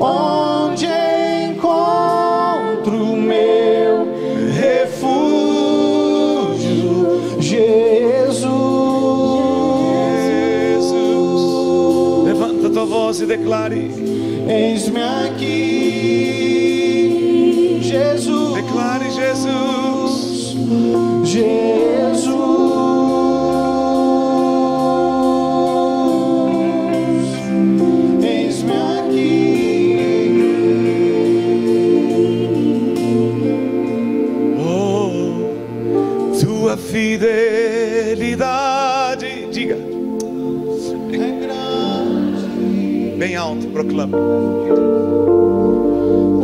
onde encontro meu refúgio, Jesus. Levanta tua voz e declare: Eis-me aqui, Jesus. Declare: Jesus. Jesus. Eis-me aqui. Oh, tua fidelidade, diga bem alto, proclama.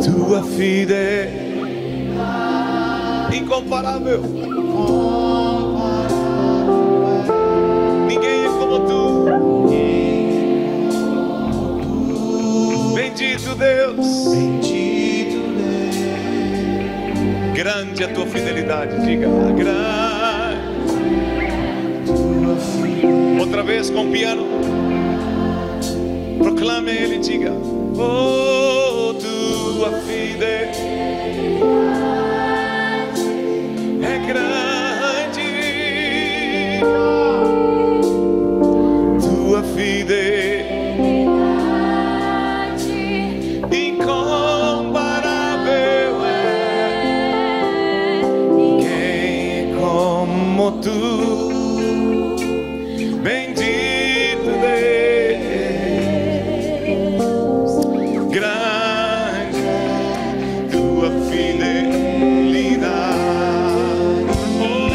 Tua fidelidade incomparável. Ninguém é como tu. Bendito Deus. Bendito Deus. Grande a tua fidelidade, diga grande. Outra vez com o piano. Proclame ele, diga: oh, tua fidelidade é grande, tua fidelidade incomparável é, ninguém como tu. Bendito Deus, grande tua fidelidade. Oh,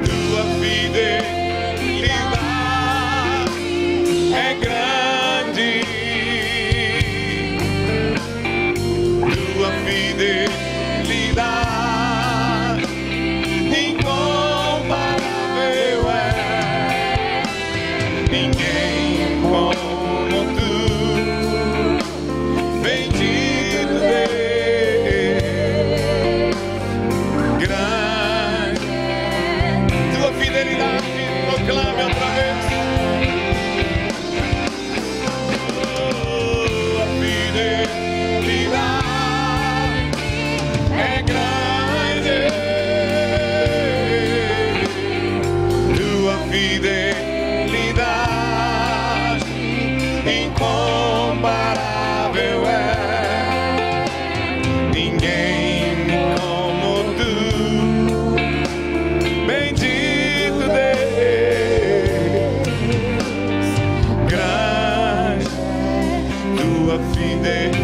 tua fidelidade é grande, tua fidelidade incomparável é, ninguém como tu. Bendito Deus, grande tua fidelidade. Proclame outra vez. Tua fidelidade é grande, tua fidelidade incomparável é, ninguém como tu. Bendito Deus, grande tua fidelidade,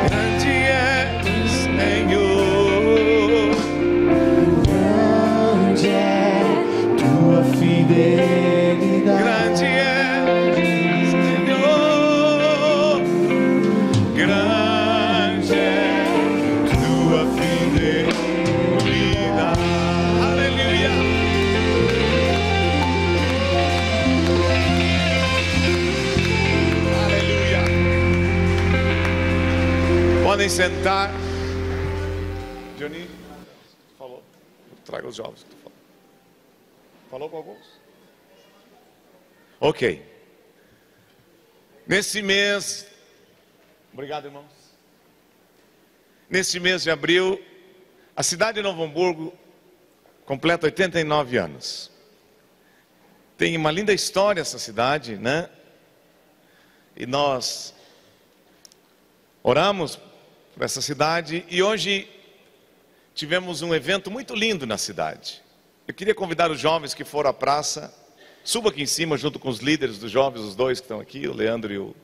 grande é, Senhor. Grande é tua fidelidade. Grande é, Senhor, grande é tua fidelidade. Aleluia. Aleluia. Podem sentar. Johnny falou. Traga os jovens. Falou com alguns? Ok. Nesse mês, obrigado, irmãos. Nesse mês de abril, a cidade de Novo Hamburgo completa 89 anos. Tem uma linda história essa cidade, né? E nós oramos por essa cidade e hoje tivemos um evento muito lindo na cidade. Eu queria convidar os jovens que foram à praça. Suba aqui em cima junto com os líderes dos jovens, os dois que estão aqui, o Leandro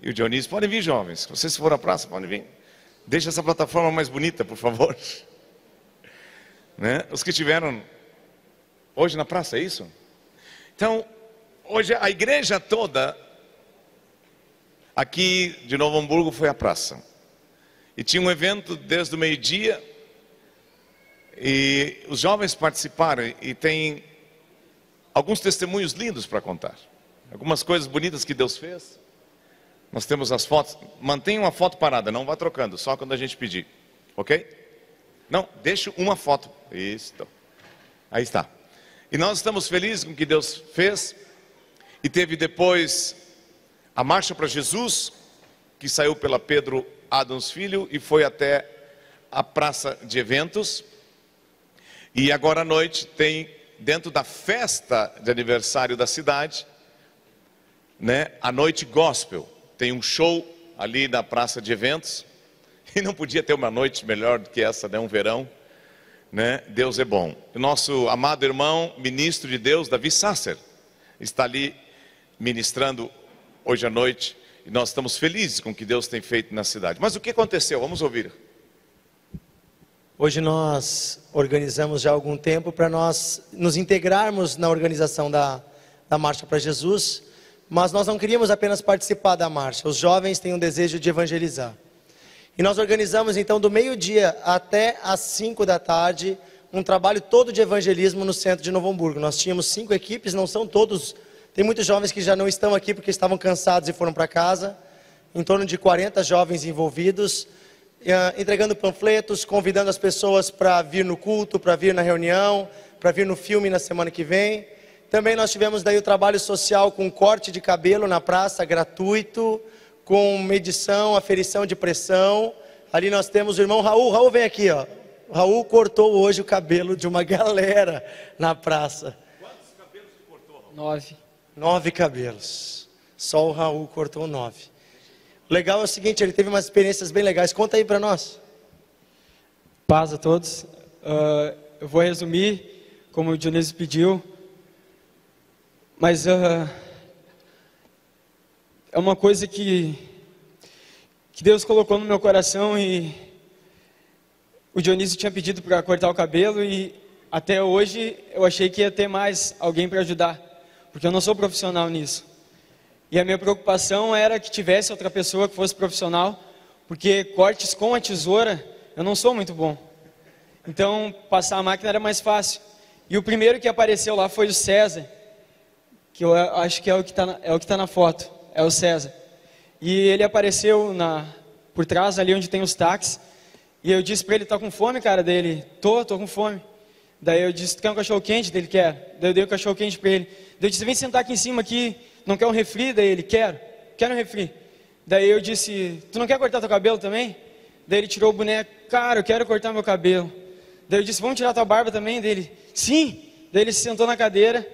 e o Dionísio. Podem vir, jovens. Se vocês forem à praça, podem vir. Deixa essa plataforma mais bonita, por favor. Né? Os que estiveram hoje na praça, é isso? Então, hoje a igreja toda aqui de Novo Hamburgo foi à praça. E tinha um evento desde o meio-dia. E os jovens participaram e tem alguns testemunhos lindos para contar. Algumas coisas bonitas que Deus fez. Nós temos as fotos. Mantenha uma foto parada, não vá trocando, só quando a gente pedir. Ok? Não, deixa uma foto. Isso. Aí está. E nós estamos felizes com o que Deus fez. E teve depois A Marcha para Jesus, que saiu pela Pedro Adams Filho e foi até a praça de eventos. E agora à noite tem, dentro da festa de aniversário da cidade, né, a noite gospel. Tem um show ali na praça de eventos. E não podia ter uma noite melhor do que essa, né? Um verão, né? Deus é bom. O nosso amado irmão, ministro de Deus, Davi Sasser, está ali ministrando hoje à noite. E nós estamos felizes com o que Deus tem feito na cidade. Mas o que aconteceu? Vamos ouvir. Hoje nós organizamos já há algum tempo para nós nos integrarmos na organização da Marcha para Jesus. Mas nós não queríamos apenas participar da marcha. Os jovens têm um desejo de evangelizar. E nós organizamos então do meio-dia até às 5 da tarde um trabalho todo de evangelismo no centro de Novo Hamburgo. Nós tínhamos 5 equipes, não são todos, tem muitos jovens que já não estão aqui porque estavam cansados e foram para casa. Em torno de 40 jovens envolvidos, entregando panfletos, convidando as pessoas para vir no culto, para vir na reunião, para vir no filme na semana que vem. Também nós tivemos daí o trabalho social com corte de cabelo na praça, gratuito, com medição, aferição de pressão. Ali nós temos o irmão Raul. Raul, vem aqui, ó. O Raul cortou hoje o cabelo de uma galera na praça. Quantos cabelos você cortou, Raul? 9. 9 cabelos. Só o Raul cortou 9. O legal é o seguinte, ele teve umas experiências bem legais. Conta aí para nós. Paz a todos. Eu vou resumir, como o Dionísio pediu. Mas é uma coisa que Deus colocou no meu coração, e o Dionísio tinha pedido para cortar o cabelo, e até hoje eu achei que ia ter mais alguém para ajudar, porque eu não sou profissional nisso. E a minha preocupação era que tivesse outra pessoa que fosse profissional, porque cortes com a tesoura eu não sou muito bom. Então passar a máquina era mais fácil. E o primeiro que apareceu lá foi o César, que eu acho que é o que está na foto. É o César. E ele apareceu por trás, ali onde tem os táxis. E eu disse para ele, tá com fome, cara? Daí ele, tô com fome. Daí eu disse, tu quer um cachorro quente? Daí ele, quer. Daí eu dei um cachorro quente para ele. Daí eu disse, vem sentar aqui em cima aqui, não quer um refri? Daí ele, quero um refri. Daí eu disse, tu não quer cortar teu cabelo também? Daí ele tirou o boneco, cara, eu quero cortar meu cabelo. Daí eu disse, vamos tirar tua barba também? Daí ele, sim. Daí ele se sentou na cadeira,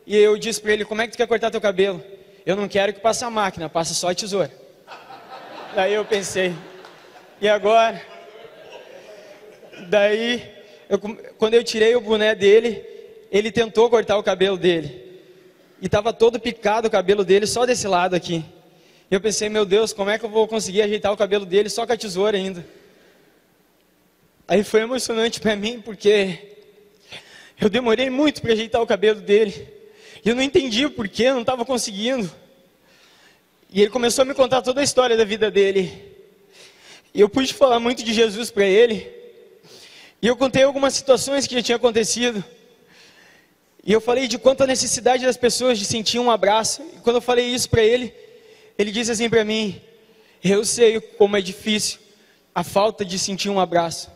e eu disse para ele, como é que tu quer cortar teu cabelo? Eu não quero que passe a máquina, passa só a tesoura. Daí eu pensei, e agora? Daí, quando eu tirei o boné dele, ele tentou cortar o cabelo dele. E estava todo picado o cabelo dele, só desse lado aqui. E eu pensei, meu Deus, como é que eu vou conseguir ajeitar o cabelo dele só com a tesoura ainda? Aí foi emocionante para mim, porque eu demorei muito para ajeitar o cabelo dele. E eu não entendi o porquê, eu não estava conseguindo. E ele começou a me contar toda a história da vida dele. E eu pude falar muito de Jesus para ele. E eu contei algumas situações que já tinham acontecido. E eu falei de quanto a necessidade das pessoas de sentir um abraço. E quando eu falei isso para ele, ele disse assim para mim, eu sei como é difícil a falta de sentir um abraço.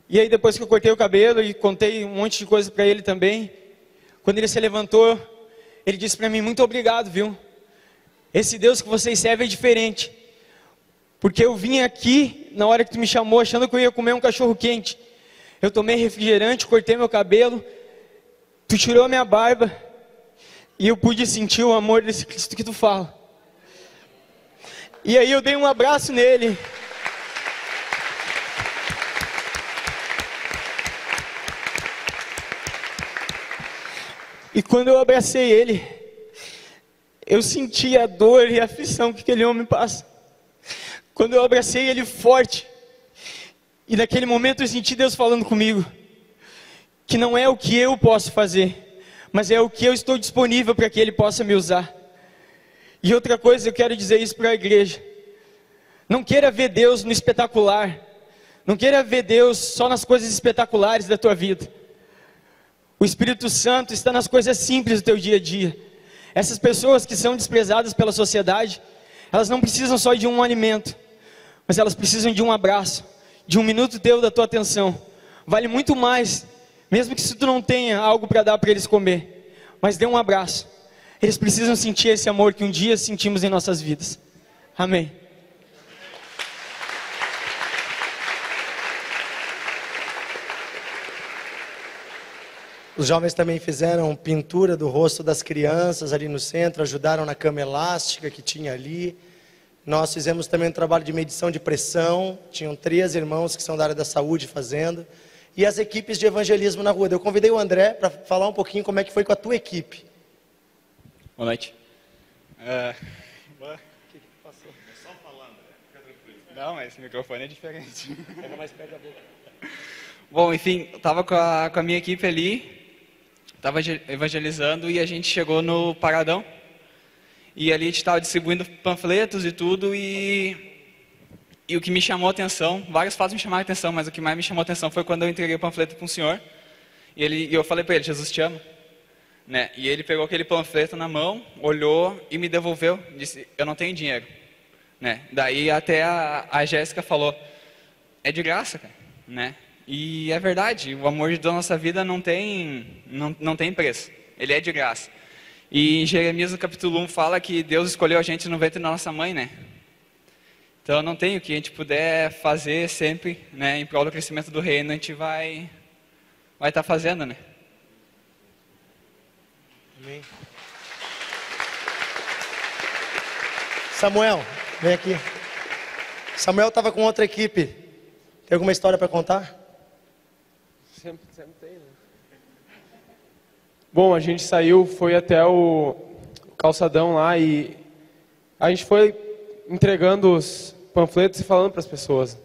E aí depois que eu cortei o cabelo e contei um monte de coisa para ele também, quando ele se levantou, ele disse para mim, muito obrigado, viu? Esse Deus que vocês servem é diferente. Porque eu vim aqui, na hora que tu me chamou, achando que eu ia comer um cachorro quente. Eu tomei refrigerante, cortei meu cabelo, tu tirou a minha barba, e eu pude sentir o amor desse Cristo que tu fala. E aí eu dei um abraço nele. E quando eu abracei ele, eu senti a dor e a aflição que aquele homem passa. Quando eu abracei ele forte, e naquele momento eu senti Deus falando comigo, que não é o que eu posso fazer, mas é o que eu estou disponível para que ele possa me usar. E outra coisa, eu quero dizer isso para a igreja, não queira ver Deus no espetacular, não queira ver Deus só nas coisas espetaculares da tua vida. O Espírito Santo está nas coisas simples do teu dia a dia. Essas pessoas que são desprezadas pela sociedade, elas não precisam só de um alimento, mas elas precisam de um abraço, de um minuto teu da tua atenção. Vale muito mais, mesmo que se tu não tenha algo para dar para eles comer, mas dê um abraço. Eles precisam sentir esse amor que um dia sentimos em nossas vidas. Amém. Os jovens também fizeram pintura do rosto das crianças ali no centro, ajudaram na cama elástica que tinha ali. Nós fizemos também um trabalho de medição de pressão, tinham 3 irmãos que são da área da saúde fazendo. E as equipes de evangelismo na rua. Eu convidei o André para falar um pouquinho como é que foi com a tua equipe. Boa noite. Não, mas esse microfone é diferente. Pega mais perto da boca. Bom, enfim, eu estava com a minha equipe ali, estava evangelizando e a gente chegou no Paradão. E ali a gente estava distribuindo panfletos e tudo e o que me chamou a atenção, vários fatos me chamaram a atenção, mas o que mais me chamou a atenção foi quando eu entreguei o panfleto para um senhor e eu falei para ele, Jesus te ama. Né? E ele pegou aquele panfleto na mão, olhou e me devolveu, disse, eu não tenho dinheiro. Né? Daí até a Jéssica falou, é de graça, cara. Né? E é verdade, o amor de Deus na nossa vida não tem preço, ele é de graça. E em Jeremias no capítulo 1 fala que Deus escolheu a gente no ventre da nossa mãe, né? Então não tem o que a gente puder fazer sempre, né, em prol do crescimento do reino, a gente vai estar fazendo, né? Amém. Samuel, vem aqui. Samuel estava com outra equipe. Tem alguma história para contar? Sempre tem, né? Bom, a gente saiu, foi até o calçadão lá e a gente foi entregando os panfletos e falando para as pessoas.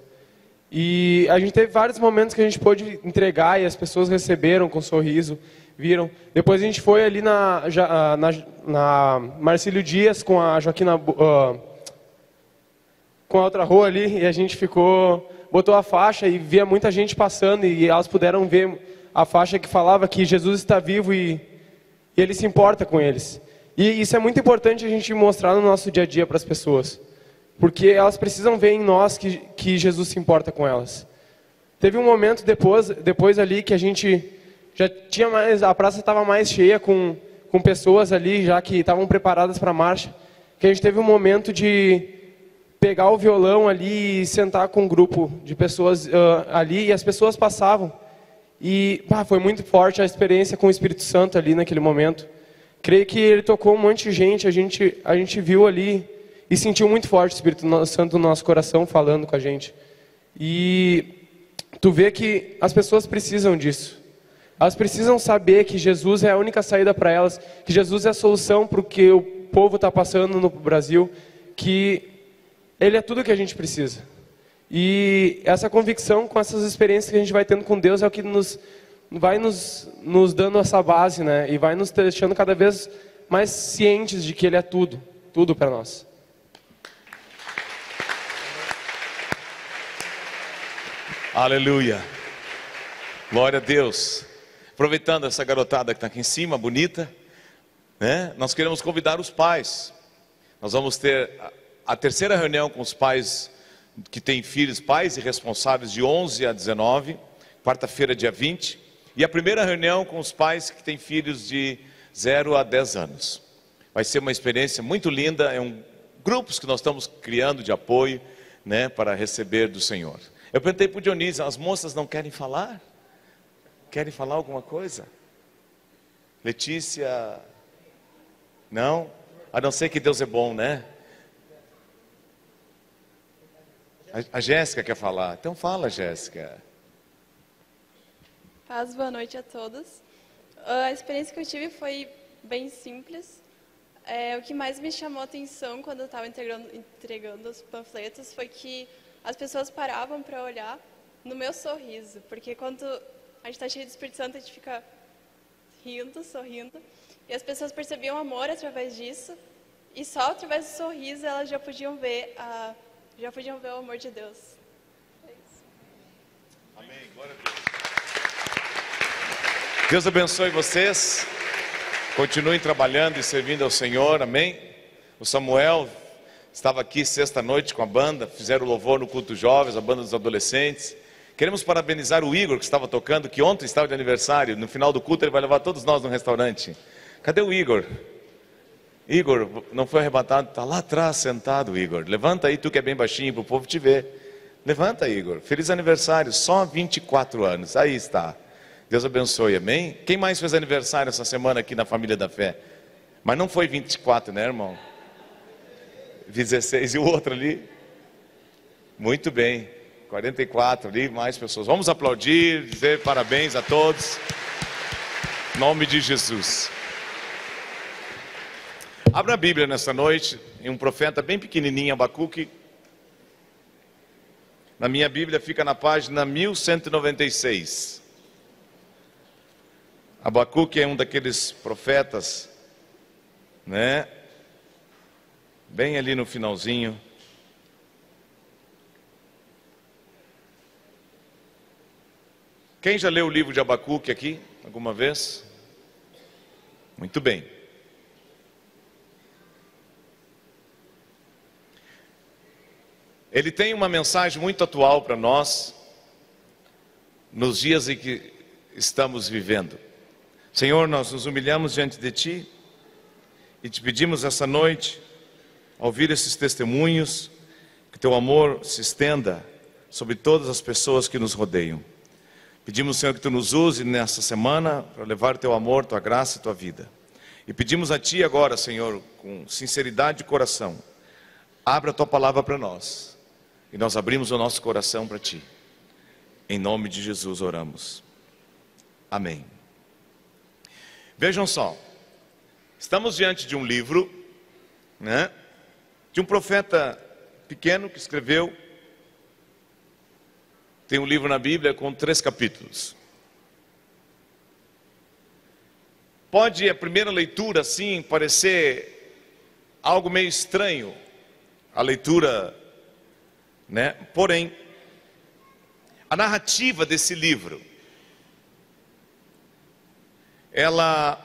E a gente teve vários momentos que a gente pôde entregar e as pessoas receberam com um sorriso, viram. Depois a gente foi ali na Marcílio Dias com a Joaquina, com a outra rua ali, e a gente botou a faixa e via muita gente passando e elas puderam ver a faixa que falava que Jesus está vivo e Ele se importa com eles. E isso é muito importante a gente mostrar no nosso dia a dia para as pessoas. Porque elas precisam ver em nós que Jesus se importa com elas. Teve um momento depois ali que a gente já tinha mais, a praça estava mais cheia com pessoas ali já que estavam preparadas para a marcha. Que a gente teve um momento de pegar o violão ali e sentar com um grupo de pessoas ali e as pessoas passavam. E foi muito forte a experiência com o Espírito Santo ali naquele momento. Creio que ele tocou um monte de gente, a gente viu ali e sentiu muito forte o Espírito Santo no nosso coração falando com a gente. E tu vê que as pessoas precisam disso. Elas precisam saber que Jesus é a única saída para elas, que Jesus é a solução para o que o povo está passando no Brasil, que Ele é tudo que a gente precisa. E essa convicção com essas experiências que a gente vai tendo com Deus é o que vai nos dando essa base, né? E vai nos deixando cada vez mais cientes de que Ele é tudo para nós. Aleluia. Glória a Deus. Aproveitando essa garotada que está aqui em cima, bonita, né? Nós queremos convidar os pais. Nós vamos ter a terceira reunião com os pais que têm filhos, pais e responsáveis, de 11 a 19, quarta-feira, dia 20. E a primeira reunião com os pais que têm filhos de 0 a 10 anos. Vai ser uma experiência muito linda, grupos que nós estamos criando de apoio, né, para receber do Senhor. Eu perguntei para o Dionísio, as moças não querem falar? Querem falar alguma coisa? Letícia? Não? A não ser que Deus é bom, né? A Jéssica quer falar. Então fala, Jéssica. Paz, boa noite a todos. A experiência que eu tive foi bem simples. O que mais me chamou a atenção quando eu estava entregando os panfletos foi que as pessoas paravam para olhar no meu sorriso. Porque quando a gente está cheio do Espírito Santo, a gente fica rindo, sorrindo. E as pessoas percebiam amor através disso. E só através do sorriso elas já podiam ver o amor de Deus. É isso. Amém. Glória a Deus. Deus abençoe vocês. Continuem trabalhando e servindo ao Senhor. Amém. O Samuel estava aqui sexta-noite com a banda. Fizeram louvor no culto jovens, a banda dos adolescentes. Queremos parabenizar o Igor, que estava tocando, que ontem estava de aniversário. No final do culto ele vai levar todos nós no restaurante. Cadê o Igor? Igor, não foi arrebatado? Está lá atrás sentado, Igor. Levanta aí, tu que é bem baixinho, para o povo te ver. Levanta, Igor. Feliz aniversário, só 24 anos. Aí está. Deus abençoe, amém? Quem mais fez aniversário essa semana aqui na Família da Fé? Mas não foi 24, né, irmão? 16. E o outro ali? Muito bem. 44 ali, mais pessoas. Vamos aplaudir, dizer parabéns a todos. Em nome de Jesus. Abra a Bíblia nessa noite, em um profeta bem pequenininho, Abacuque. Na minha Bíblia fica na página 1196. Abacuque é um daqueles profetas, né? Bem ali no finalzinho. Quem já leu o livro de Abacuque aqui, alguma vez? Muito bem. Ele tem uma mensagem muito atual para nós, nos dias em que estamos vivendo. Senhor, nós nos humilhamos diante de Ti e te pedimos essa noite, ao ouvir esses testemunhos, que Teu amor se estenda sobre todas as pessoas que nos rodeiam. Pedimos, Senhor, que Tu nos use nessa semana para levar Teu amor, Tua graça e Tua vida. E pedimos a Ti agora, Senhor, com sinceridade de coração, abra a Tua palavra para nós. E nós abrimos o nosso coração para Ti. Em nome de Jesus oramos. Amém. Vejam só. Estamos diante de um livro, né? De um profeta pequeno que escreveu. Tem um livro na Bíblia com 3 capítulos. Pode a primeira leitura assim parecer algo meio estranho. A leitura, né? Porém, a narrativa desse livro, ela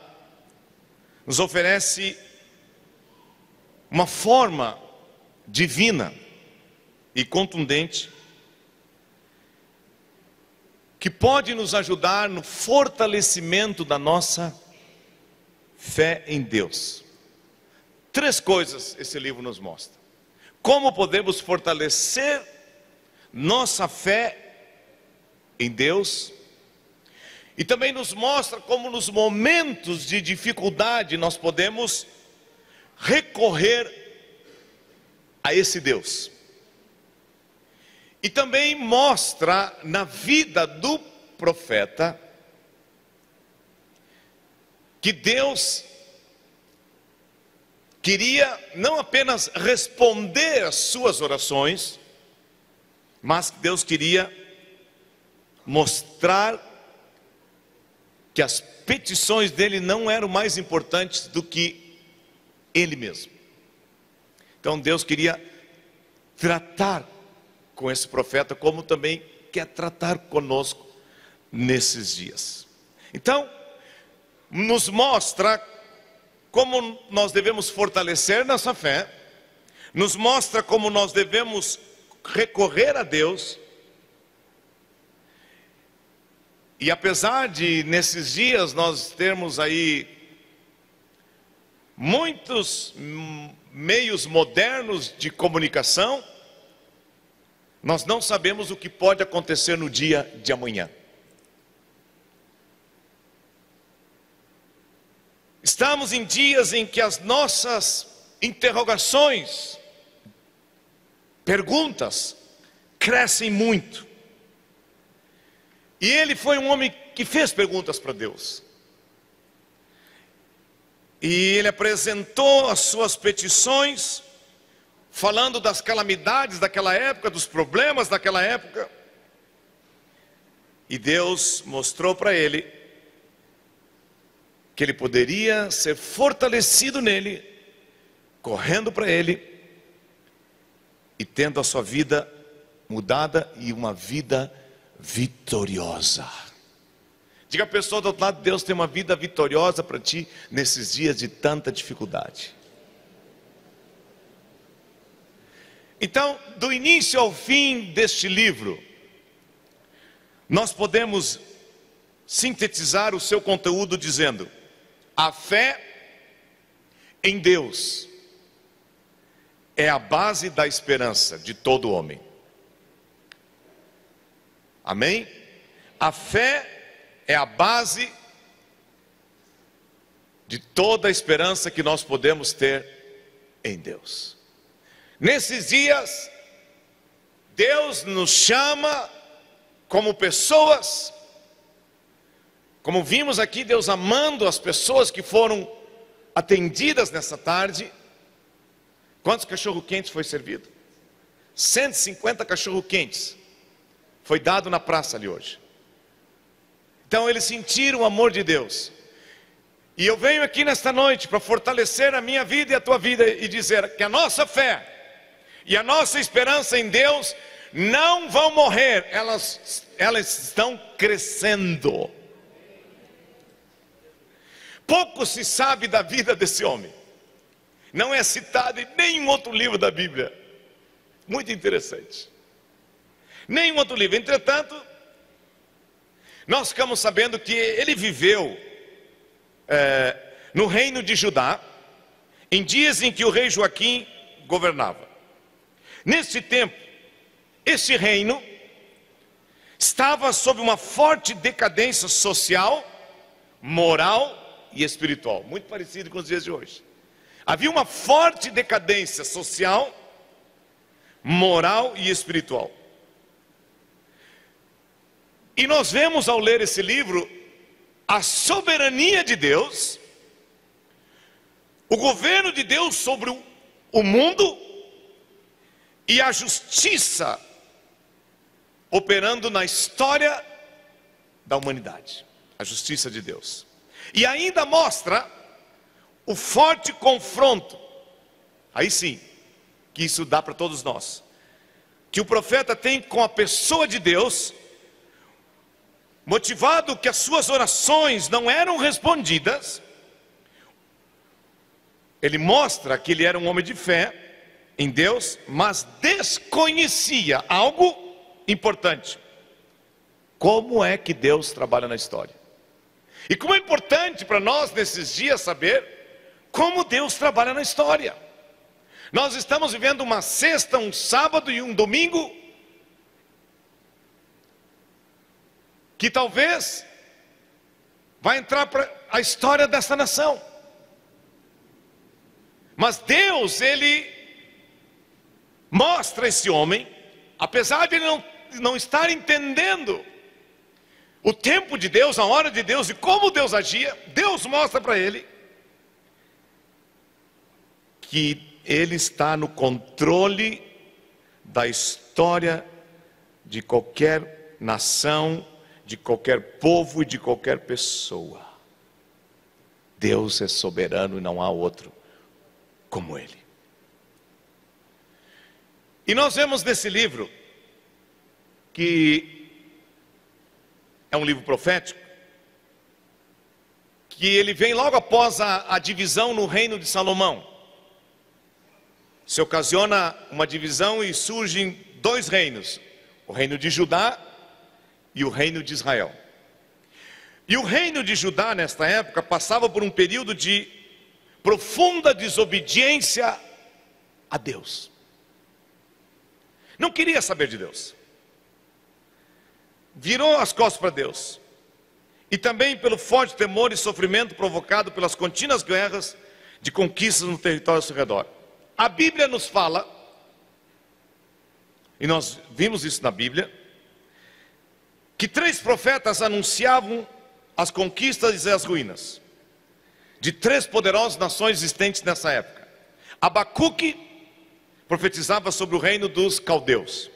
nos oferece uma forma divina e contundente que pode nos ajudar no fortalecimento da nossa fé em Deus. 3 coisas esse livro nos mostra. Como podemos fortalecer nossa fé em Deus? E também nos mostra como nos momentos de dificuldade nós podemos recorrer a esse Deus. E também mostra na vida do profeta que Deus queria não apenas responder às suas orações, mas Deus queria mostrar que as petições dele não eram mais importantes do que ele mesmo. Então Deus queria tratar com esse profeta, como também quer tratar conosco nesses dias. Então, nos mostra como nós devemos fortalecer nossa fé, nos mostra como nós devemos recorrer a Deus. E apesar de nesses dias nós termos aí muitos meios modernos de comunicação, nós não sabemos o que pode acontecer no dia de amanhã. Estamos em dias em que as nossas interrogações, perguntas, crescem muito. E ele foi um homem que fez perguntas para Deus. E ele apresentou as suas petições, falando das calamidades daquela época, dos problemas daquela época. E Deus mostrou para ele que ele poderia ser fortalecido nele, correndo para ele e tendo a sua vida mudada e uma vida vitoriosa. Diga à pessoa do outro lado: Deus tem uma vida vitoriosa para ti nesses dias de tanta dificuldade. Então, do início ao fim deste livro, nós podemos sintetizar o seu conteúdo dizendo: a fé em Deus é a base da esperança de todo homem. Amém? A fé é a base de toda a esperança que nós podemos ter em Deus. Nesses dias, Deus nos chama como pessoas, como vimos aqui, Deus amando as pessoas que foram atendidas nessa tarde. Quantos cachorro-quentes foi servido? 150 cachorro-quentes foi dado na praça ali hoje. Então eles sentiram o amor de Deus. E eu venho aqui nesta noite para fortalecer a minha vida e a tua vida e dizer que a nossa fé e a nossa esperança em Deus não vão morrer, elas estão crescendo. Pouco se sabe da vida desse homem, não é citado em nenhum outro livro da Bíblia. Muito interessante. Nenhum outro livro. Entretanto, nós ficamos sabendo que ele viveu no reino de Judá, em dias em que o rei Joaquim governava. Nesse tempo, esse reino estava sob uma forte decadência social, moral e espiritual, muito parecido com os dias de hoje. Havia uma forte decadência social, moral e espiritual. E nós vemos ao ler esse livro a soberania de Deus, o governo de Deus sobre o mundo e a justiça operando na história da humanidade, a justiça de Deus. E ainda mostra o forte confronto, aí sim, que isso dá para todos nós, que o profeta tem com a pessoa de Deus, motivado que as suas orações não eram respondidas. Ele mostra que ele era um homem de fé em Deus, mas desconhecia algo importante: como é que Deus trabalha na história. E como é importante para nós nesses dias saber como Deus trabalha na história. Nós estamos vivendo uma sexta, um sábado e um domingo que talvez vai entrar para a história dessa nação. Mas Deus, Ele mostra esse homem, apesar de ele não estar entendendo o tempo de Deus, a hora de Deus e como Deus agia, Deus mostra para ele que Ele está no controle da história de qualquer nação, de qualquer povo e de qualquer pessoa. Deus é soberano e não há outro como Ele. E nós vemos nesse livro, que é um livro profético, que ele vem logo após a divisão no reino de Salomão. Se ocasiona uma divisão e surgem dois reinos, o reino de Judá e o reino de Israel. E o reino de Judá nesta época passava por um período de profunda desobediência a Deus. Não queria saber de Deus, virou as costas para Deus, e também pelo forte temor e sofrimento provocado pelas contínuas guerras de conquistas no território ao seu redor. A Bíblia nos fala, e nós vimos isso na Bíblia, que 3 profetas anunciavam as conquistas e as ruínas de 3 poderosas nações existentes nessa época. Abacuque profetizava sobre o reino dos caldeus.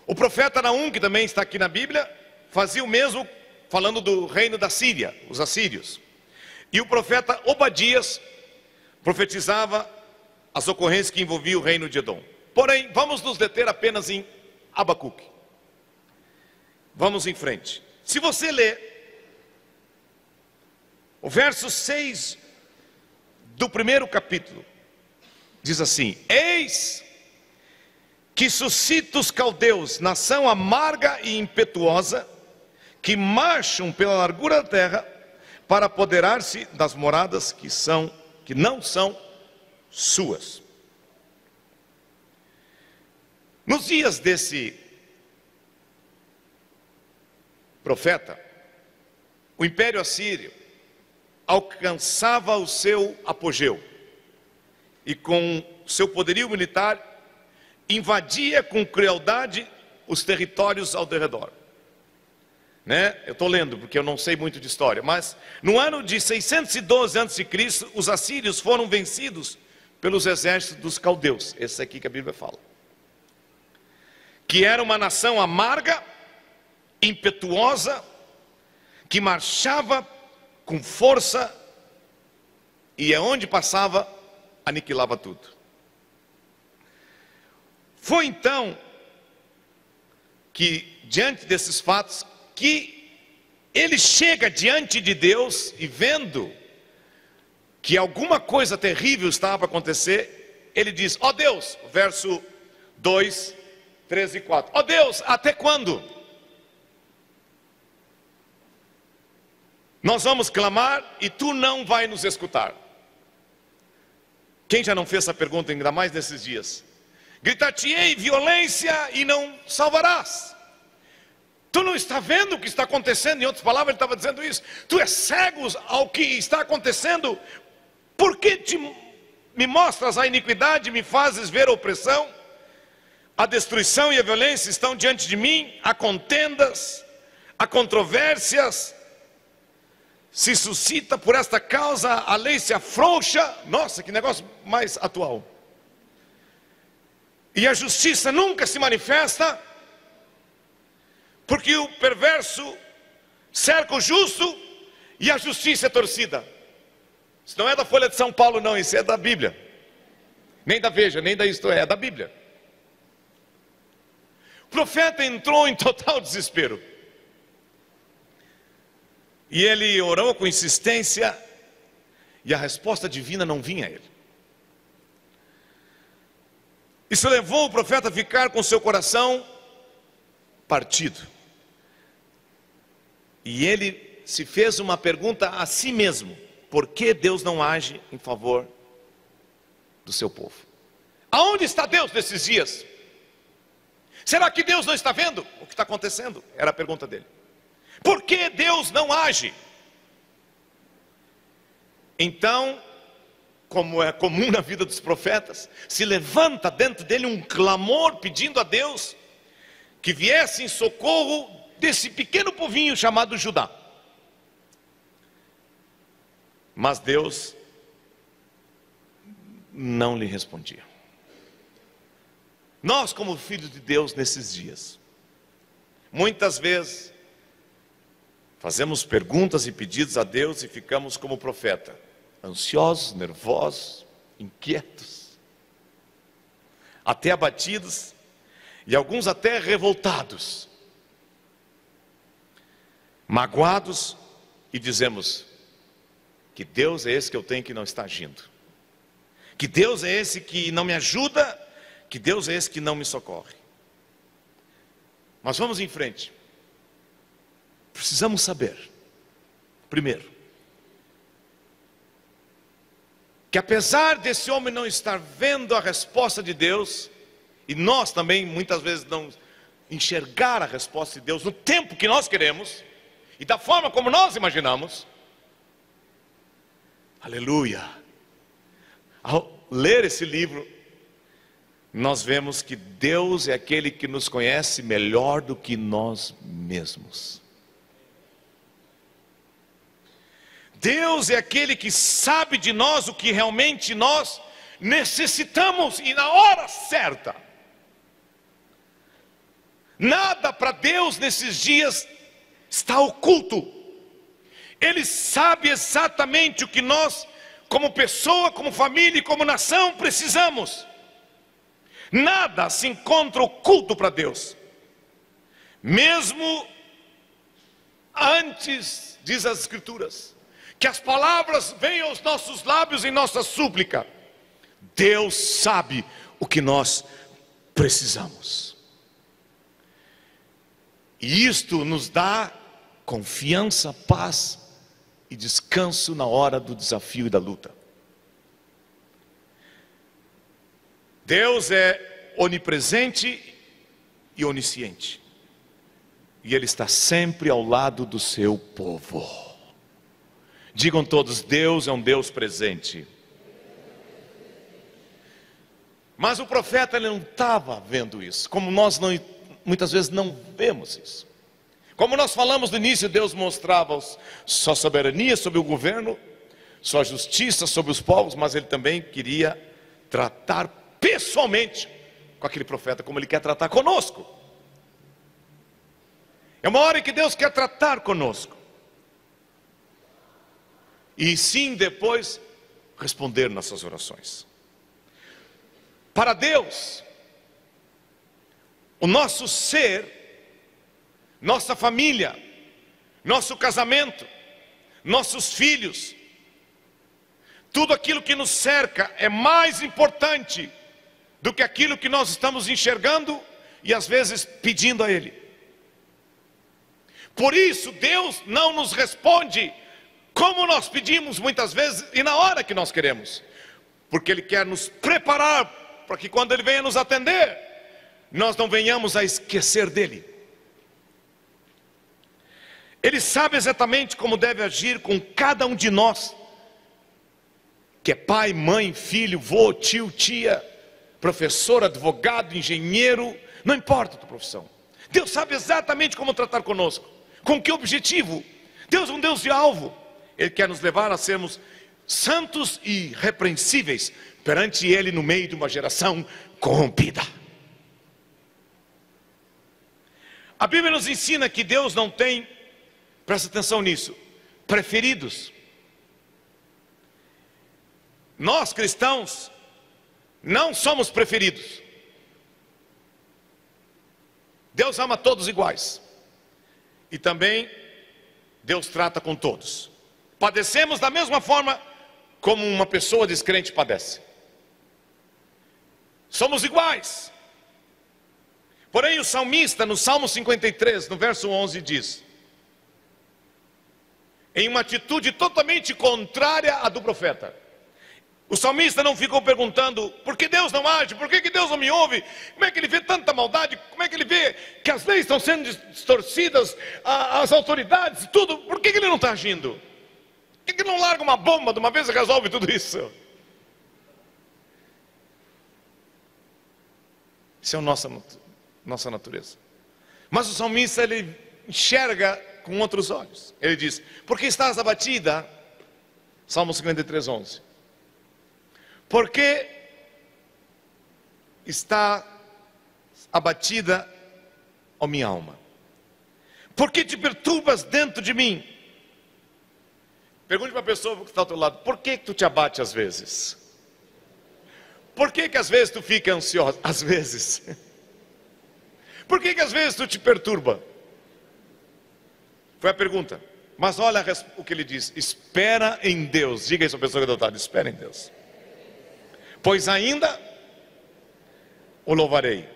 O profeta Naum, que também está aqui na Bíblia, fazia o mesmo, falando do reino da Síria, os assírios. E o profeta Obadias profetizava as ocorrências que envolviam o reino de Edom. Porém, vamos nos deter apenas em Abacuque. Vamos em frente. Se você ler o verso 6 do primeiro capítulo, diz assim: eis que suscita os caldeus, nação amarga e impetuosa, que marcham pela largura da terra, para apoderar-se das moradas que são que não são suas. Nos dias desse profeta, o Império Assírio alcançava o seu apogeu e com seu poderio militar invadia com crueldade os territórios ao redor. Eu estou lendo porque eu não sei muito de história, mas no ano de 612 a.C., os assírios foram vencidos pelos exércitos dos caldeus, esse aqui que a Bíblia fala, que era uma nação amarga, impetuosa, que marchava com força e aonde passava, aniquilava tudo. Foi então que, diante desses fatos, que ele chega diante de Deus e vendo que alguma coisa terrível estava para acontecer, ele diz: ó Deus, verso 2, 3 e 4, ó Deus, até quando nós vamos clamar e tu não vai nos escutar? Quem já não fez essa pergunta, ainda mais nesses dias? Gritar-te-ei violência e não salvarás. Tu não está vendo o que está acontecendo? Em outras palavras, ele estava dizendo isso. Tu és cego ao que está acontecendo. Por que me mostras a iniquidade, me fazes ver a opressão? A destruição e a violência estão diante de mim. Há contendas, há controvérsias. Se suscita por esta causa, a lei se afrouxa. Nossa, que negócio mais atual. E a justiça nunca se manifesta, porque o perverso cerca o justo e a justiça é torcida. Isso não é da Folha de São Paulo não, isso é da Bíblia. Nem da Veja, nem da Isto é da Bíblia. O profeta entrou em total desespero. E ele orou com insistência, e a resposta divina não vinha a ele. Isso levou o profeta a ficar com seu coração partido. E ele se fez uma pergunta a si mesmo: por que Deus não age em favor do seu povo? Aonde está Deus nesses dias? Será que Deus não está vendo o que está acontecendo? Era a pergunta dele. Por que Deus não age? Então, como é comum na vida dos profetas, se levanta dentro dele um clamor pedindo a Deus que viesse em socorro desse pequeno povinho chamado Judá. Mas Deus não lhe respondia. Nós, como filhos de Deus nesses dias, muitas vezes fazemos perguntas e pedidos a Deus e ficamos como profeta, ansiosos, nervosos, inquietos, até abatidos e alguns até revoltados, magoados, e dizemos: que Deus é esse que eu tenho que não está agindo, que Deus é esse que não me ajuda, que Deus é esse que não me socorre. Mas vamos em frente. Precisamos saber, primeiro, que apesar desse homem não estar vendo a resposta de Deus, e nós também muitas vezes não enxergar a resposta de Deus no tempo que nós queremos, e da forma como nós imaginamos, aleluia, ao ler esse livro, nós vemos que Deus é aquele que nos conhece melhor do que nós mesmos. Deus é aquele que sabe de nós o que realmente nós necessitamos, e na hora certa. Nada para Deus nesses dias está oculto. Ele sabe exatamente o que nós, como pessoa, como família e como nação, precisamos. Nada se encontra oculto para Deus. Mesmo antes, diz as Escrituras, que as palavras venham aos nossos lábios em nossa súplica, Deus sabe o que nós precisamos. E isto nos dá confiança, paz e descanso na hora do desafio e da luta. Deus é onipresente e onisciente. E Ele está sempre ao lado do seu povo. Digam todos, Deus é um Deus presente. Mas o profeta ele não estava vendo isso, como nós muitas vezes não vemos isso. Como nós falamos no início, Deus mostrava sua soberania sobre o governo, sua justiça sobre os povos, mas Ele também queria tratar pessoalmente com aquele profeta, como Ele quer tratar conosco. É uma hora em que Deus quer tratar conosco. E sim, depois, responder nossas orações. Para Deus, o nosso ser, nossa família, nosso casamento, nossos filhos, tudo aquilo que nos cerca é mais importante do que aquilo que nós estamos enxergando e às vezes pedindo a Ele. Por isso Deus não nos responde como nós pedimos muitas vezes e na hora que nós queremos, porque Ele quer nos preparar para que quando Ele venha nos atender, nós não venhamos a esquecer dEle. Ele sabe exatamente como deve agir com cada um de nós, que é pai, mãe, filho, vô, tio, tia, professor, advogado, engenheiro, não importa a tua profissão. Deus sabe exatamente como tratar conosco, com que objetivo. Deus é um Deus de alvo. Ele quer nos levar a sermos santos e irrepreensíveis perante Ele no meio de uma geração corrompida. A Bíblia nos ensina que Deus não tem, presta atenção nisso, preferidos. Nós cristãos não somos preferidos. Deus ama todos iguais. E também Deus trata com todos. Padecemos da mesma forma como uma pessoa descrente padece. Somos iguais. Porém o salmista no Salmo 53, no verso 11 diz, em uma atitude totalmente contrária à do profeta, o salmista não ficou perguntando, por que Deus não age? Por que Deus não me ouve? Como é que Ele vê tanta maldade? Como é que Ele vê que as leis estão sendo distorcidas, as autoridades, tudo? Por que Ele não está agindo? Por que Ele não larga uma bomba de uma vez e resolve tudo isso? Isso é a nossa natureza. Mas o salmista, ele enxerga com outros olhos. Ele diz, por que estás abatida? Salmo 53, 11. Por que está abatida, ó minha alma? Por que te perturbas dentro de mim? Pergunte para a pessoa que está ao teu lado, por que tu te abate às vezes? Por que às vezes tu fica ansioso? Às vezes. Por que às vezes tu te perturba? Foi a pergunta. Mas olha o que ele diz, espera em Deus. Diga isso à pessoa que está ao teu lado, espera em Deus. Pois ainda o louvarei.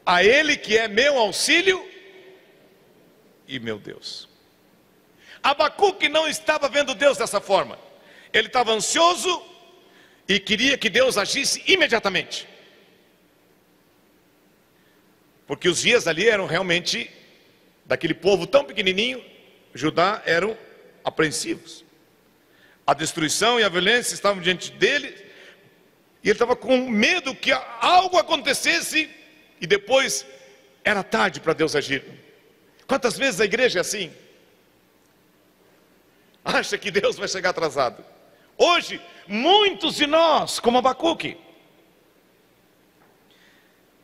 A Ele que é meu auxílio e meu Deus. Abacuque não estava vendo Deus dessa forma. Ele estava ansioso e queria que Deus agisse imediatamente. Porque os dias ali eram realmente, daquele povo tão pequenininho, Judá, eram apreensivos. A destruição e a violência estavam diante dele. E ele estava com medo que algo acontecesse e depois era tarde para Deus agir. Quantas vezes a igreja é assim? Acha que Deus vai chegar atrasado. Hoje, muitos de nós, como Abacuque,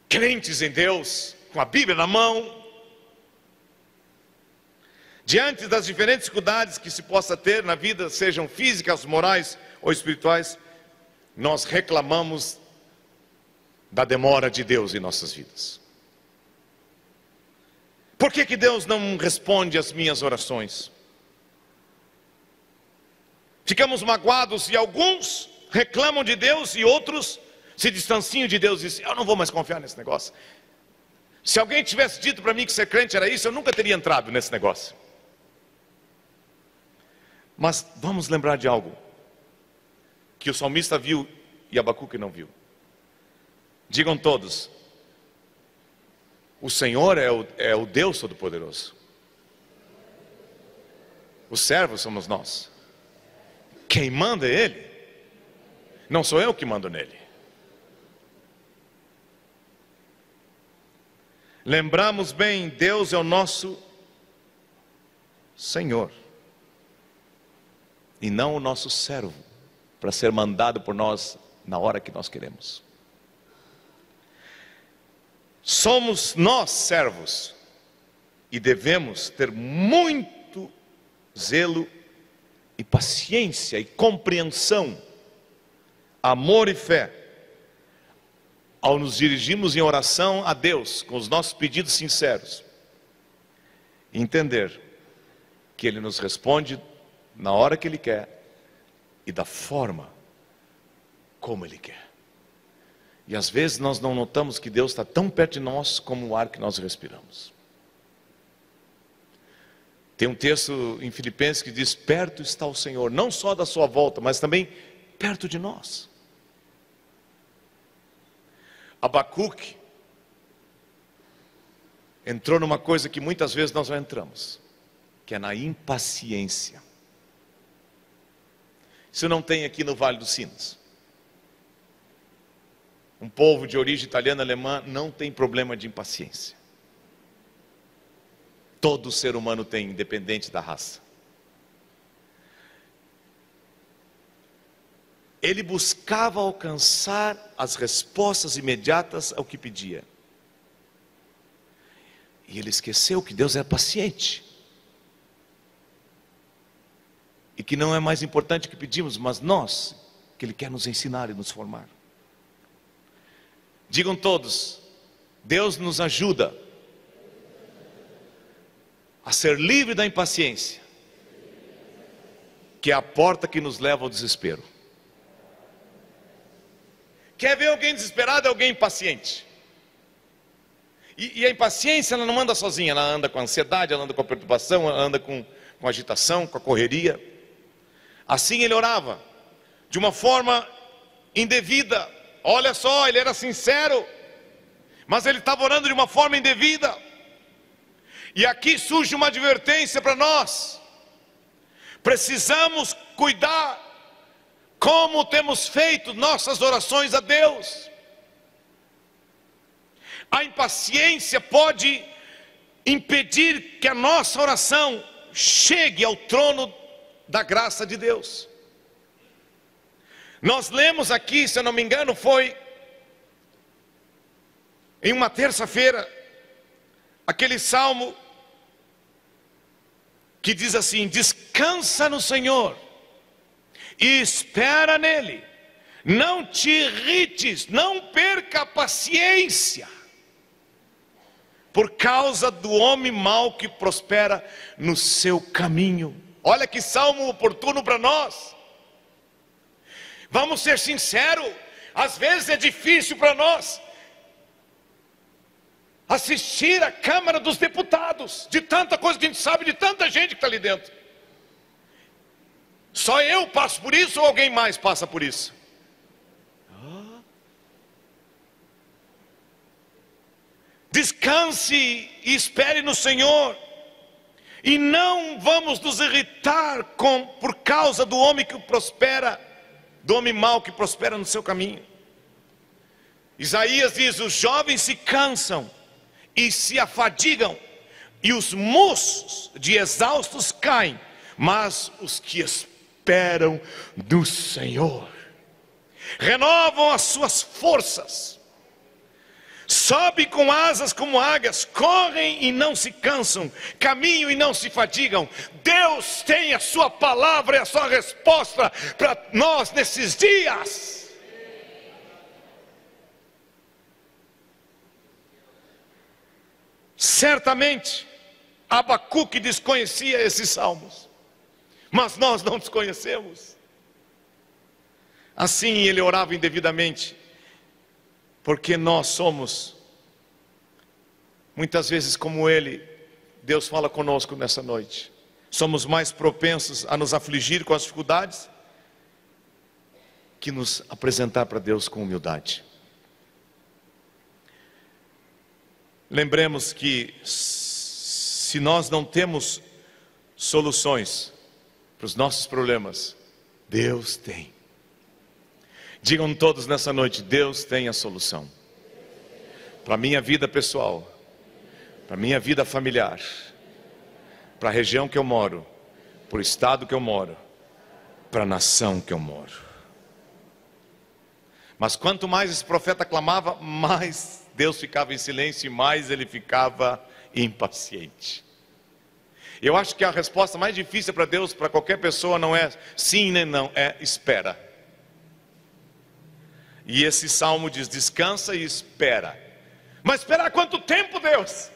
crentes em Deus, com a Bíblia na mão, diante das diferentes dificuldades que se possa ter na vida, sejam físicas, morais ou espirituais, nós reclamamos da demora de Deus em nossas vidas. Por que Deus não responde às minhas orações? Ficamos magoados e alguns reclamam de Deus e outros se distanciam de Deus e dizem, eu não vou mais confiar nesse negócio. Se alguém tivesse dito para mim que ser crente era isso, eu nunca teria entrado nesse negócio. Mas vamos lembrar de algo que o salmista viu e Abacuque não viu. Digam todos: o Senhor é o Deus Todo-Poderoso. Os servos somos nós. Quem manda é Ele. Não sou eu que mando nele. Lembramos bem, Deus é o nosso Senhor e não o nosso servo, para ser mandado por nós na hora que nós queremos. Somos nós servos e devemos ter muito zelo e paciência e compreensão, amor e fé, ao nos dirigirmos em oração a Deus, com os nossos pedidos sinceros, entender que Ele nos responde na hora que Ele quer e da forma como Ele quer. E às vezes nós não notamos que Deus está tão perto de nós como o ar que nós respiramos. Tem um texto em Filipenses que diz: perto está o Senhor, não só da sua volta, mas também perto de nós. Abacuque entrou numa coisa que muitas vezes nós não entramos, que é na impaciência. Isso não tem aqui no Vale dos Sinos. Um povo de origem italiana e alemã não tem problema de impaciência. Todo ser humano tem, independente da raça. Ele buscava alcançar as respostas imediatas ao que pedia. E ele esqueceu que Deus é paciente. E que não é mais importante o que pedimos, mas nós, que Ele quer nos ensinar e nos formar. Digam todos: Deus nos ajuda a ser livre da impaciência, que é a porta que nos leva ao desespero. Quer ver alguém desesperado? É alguém impaciente. E a impaciência, ela não anda sozinha, ela anda com a ansiedade, ela anda com a perturbação, ela anda com a agitação, com a correria. Assim ele orava, de uma forma indevida. Olha só, ele era sincero, mas ele estava orando de uma forma indevida. E aqui surge uma advertência para nós. Precisamos cuidar como temos feito nossas orações a Deus. A impaciência pode impedir que a nossa oração chegue ao trono da graça de Deus. Nós lemos aqui, se eu não me engano, foi em uma terça-feira, aquele salmo que diz assim: descansa no Senhor e espera nele, não te irrites, não perca a paciência, por causa do homem mau que prospera no seu caminho. Olha que salmo oportuno para nós. Vamos ser sinceros, às vezes é difícil para nós assistir à Câmara dos Deputados, de tanta coisa que a gente sabe, de tanta gente que está ali dentro. Só eu passo por isso ou alguém mais passa por isso? Descanse e espere no Senhor, e não vamos nos irritar por causa do homem que prospera, do homem mau que prospera no seu caminho. Isaías diz: os jovens se cansam e se afadigam, e os moços de exaustos caem, mas os que esperam do Senhor renovam as suas forças, sobem com asas como águias, correm e não se cansam, caminham e não se fadigam. Deus tem a sua palavra e a sua resposta para nós nesses dias. Certamente Abacuque desconhecia esses salmos, mas nós não desconhecemos. Assim ele orava indevidamente, porque nós somos, muitas vezes como ele. Deus fala conosco nessa noite. Somos mais propensos a nos afligir com as dificuldades que nos apresentar para Deus com humildade. lembremos que se nós não temos soluções para os nossos problemas, Deus tem. Digam todos nessa noite: Deus tem a solução. Para a minha vida pessoal, para a minha vida familiar, para a região que eu moro, para o estado que eu moro, para a nação que eu moro. Mas quanto mais esse profeta clamava, mais Deus ficava em silêncio e mais ele ficava impaciente. Eu acho que a resposta mais difícil para Deus, para qualquer pessoa, não é sim nem não, é espera. E esse salmo diz: descansa e espera. Mas esperar quanto tempo, Deus?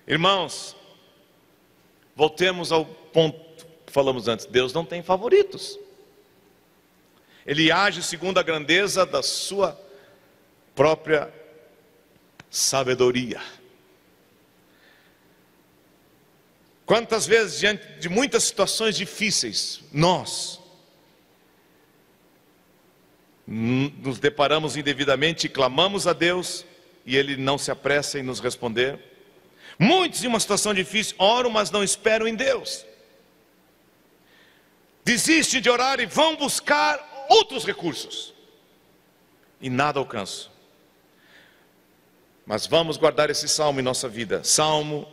Irmãos, voltemos ao ponto que falamos antes. Deus não tem favoritos. Ele age segundo a grandeza da sua própria sabedoria. Quantas vezes, diante de muitas situações difíceis, nós nos deparamos indevidamente e clamamos a Deus e Ele não se apressa em nos responder. Muitos em uma situação difícil oram, mas não esperam em Deus. Desistem de orar e vão buscar outros recursos e nada alcançam. Mas vamos guardar esse salmo em nossa vida. Salmo